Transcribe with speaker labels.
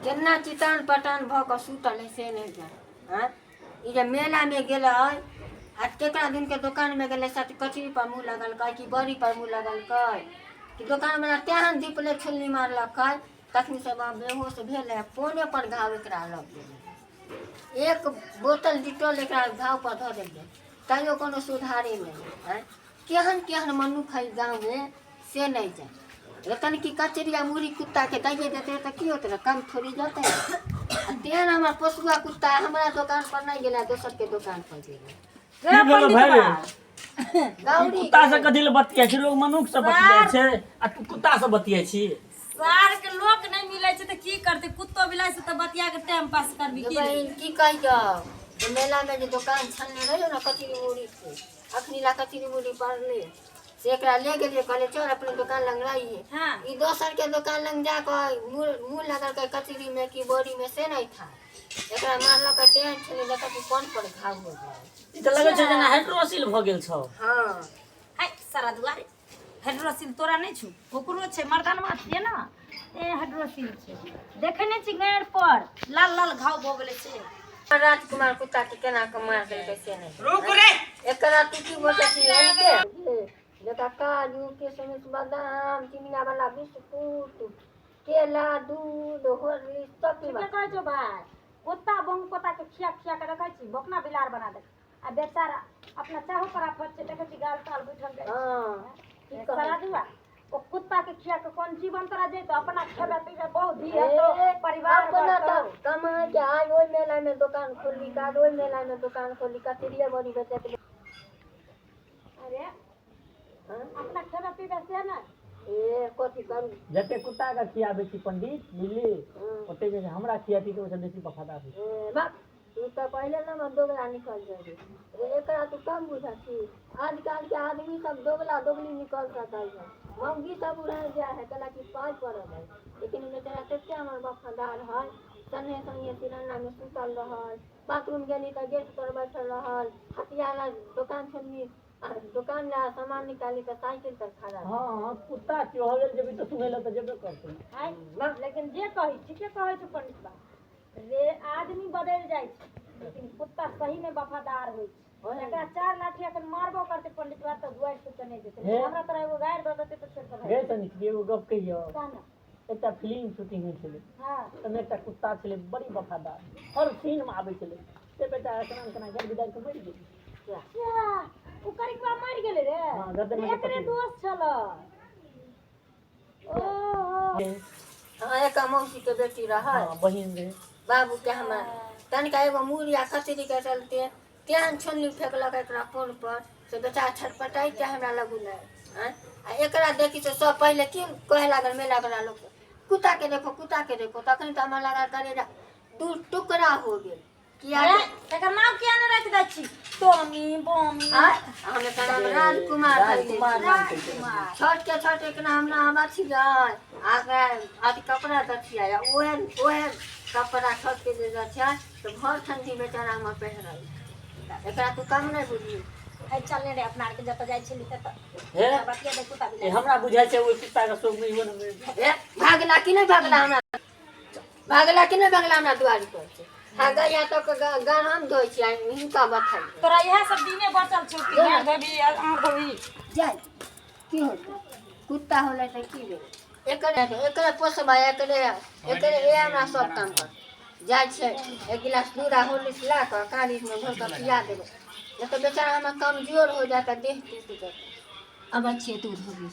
Speaker 1: केना चितान पटान भऽ कऽ सुतल है से नहीं जान। हाँ ई जे मेला में गेल आ केकरा दिन के दुकान में गेले साथ कचरी पर मुँह लगल कि बड़ी पर मुँह लगल कि दुकान में तेहन दीपले छुल्ली मारलक तखनी से बेहोश भेल है पोने पर घाव एकरा लग गेल। एक बोतल डिटोल एकरा घाव पर धऽ देलियै तैयो कोनो सुधारे नहीं। केहन केहन मनुख है गाँव में से नहीं जाए। तन की कचरिया मुड़ी कुत्ता के दैये देते तो की होते कम थोड़ी जाते। तेहन हमार पोसुआ कुत्ता हमारा दुकान पर नहीं गेला दोसर के दुकान पर गेला।
Speaker 2: कुत्ता से कथि ले बतियाइ छी लोग मनुख से बतियाइ छै आ तू कुत्ता से बतियाइ छी।
Speaker 3: सार के लोक नहीं मिले छै त की करते कुत्तो बिलाई से त बतिया के टाइम पास करबी
Speaker 1: की कहियो मेला में जो दुकान छलने रहियो ना कचरी मुड़ी के अखनी ला कचरी मुड़ी पड़ले से एकरा ले गेलिए कहले चल अपने दुकान लंग रही
Speaker 3: हां
Speaker 1: ई दोसर के दुकान लंग जाकर मुंह लगल के कचरी में की बोरी में से नहीं था एकरा मारल के टेंट छले देखा कि कोन पर घाव हो गए।
Speaker 2: ई त लगे छै जेना हाइड्रोसिल भ गेल छ।
Speaker 1: हां
Speaker 3: हाय सारा दुआरे हाइड्रोसिल तोरा नहीं छु कोकरो छै मर्दानमा छिए ना ए हाइड्रोसिल छै देखने छी गाड़ पर लाल लाल घाव भ गेले छै।
Speaker 1: राजकुमार कुत्ता के केना के मार देलकै से नहीं
Speaker 3: रुक रे
Speaker 1: एकरा तू की बोलत छी इनके देखा काजू किशमिश बादाम चिनिया वाला बिस्कुट केला दूध हॉर्लिक्स सब पीबा
Speaker 3: के कहै छो भाई कुत्ता बंग पोता के खिया खिया के रखै छी बकना बिलार बना दे आ बेचारा अपना चाहो पर आप बच्चे देखे छी गाल ताल बैठल जाय।
Speaker 1: हां
Speaker 3: की करा दुआ ओ कुत्ता के खिया के कौन जीवन तोरा जे तो अपना खेबे पीबे बहुत धी है तो परिवार
Speaker 1: अपना तो कमाई के आज ओई मेला में दुकान खोली का ओई मेला में दुकान खोली का तिरिया बड़ी बेचत।
Speaker 3: अरे अपना खेबे पीबे से ना
Speaker 1: ए कथि करू
Speaker 2: जते कुत्ता का खियाबे छी पंडित बुझली ओते जे हमरा खियाती तो ओसे बेसी वफादार है।
Speaker 1: ए बा तू तो पहले ना मत दोगला निकल जाए एकरा तू कम बुझा छी आजकल के आदमी सब दोगला दोगली निकल सकता है मंगी सब रह जा है कला की पाई पड़ है लेकिन बेचारा कते हमर वफादार है सने सने तिरन्ना में सुतल रहल बाथरूम गेली त गेट पर बैठल रहल हथियाला दुकान छोड़नी दुकान ला सामान निकाली त साइकिल पर खड़ा।
Speaker 2: हां कुत्ता के हो गेल जेबी तो सुनै ल त जेबे करते
Speaker 3: हां लेकिन जे कहि ठीके कहै छ पंडित बा रे आदमी बदल जाय छै लेकिन कुत्ता सही में वफादार होय छै। एकरा चार लाठी अखन मारबो करते पंडित बा त दुआर से नहीं देते हमरा तरह एगो गाड़ द देते त छोड़ कर
Speaker 2: गे तनी एगो गप कहियो
Speaker 3: काना
Speaker 2: एकटा फिल्म शूटिंग होइ छलै
Speaker 3: हां
Speaker 2: तमे एकटा कुत्ता छलै बड़ी वफादार हर सीन में आबै छलै से बेटा केना गेल विदाई के मरि गेल
Speaker 3: क्या ओ करिकवा मर गेले रे
Speaker 2: हां गदन में
Speaker 3: एकरे दोस्त छल ओ
Speaker 1: हां एक मौसी के बेटी रहा
Speaker 2: हां बहिन रे
Speaker 1: बाबू के हमरा तनिका एगो मुरिया कचरी के चलते तेहन छोलनी फेंकलक एकरा पोल पर से बेचारा छटपटाई के हमरा लगू नहीं आ एकरा देखी तो सब पहले की कहे लागल मेला वाला लोग कुत्ता के देखो तखन त हमरा लगा करे दू टुकड़ा हो गेल किया
Speaker 3: एकर नाम किया न रख दै छी टोमी बोमी
Speaker 1: हमें त राजकुमार
Speaker 2: नाम के
Speaker 1: छोट के नाम ना हम छी जाय आगे आदि कपड़ा दथिया या ओहे कपड़ा छोट के दे दथिया तो भर ठंडी बेचारा हम पहनल एकरा तू कम नहीं बुझी
Speaker 3: है चलने रे अपना के जत जाय छली त
Speaker 2: हे
Speaker 3: बतिया दे कुत्ता
Speaker 2: ए हमरा बुझाय छै ओइ कुत्ता का शौक नहीं होने
Speaker 1: ए भागला कि नहीं भागला हमरा दुआरी पर से हां गया तो गान हम धोइ छी हिनका बथाई
Speaker 3: तोरा यह सब दिने बचल छौ कि ना धोबी आ धोबी
Speaker 1: जाय की होत कुत्ता होले त की भेल एकरे पोसबा एकरे ए हमरा सब काम कर जाय छै एक गिलास दूध हॉर्लिक्स ला के काली में घोर के पिया देबे नहीं तो बेचारा हम कमजोर हो जाता देह टूट जाता अब अच्छे दूध हो गई।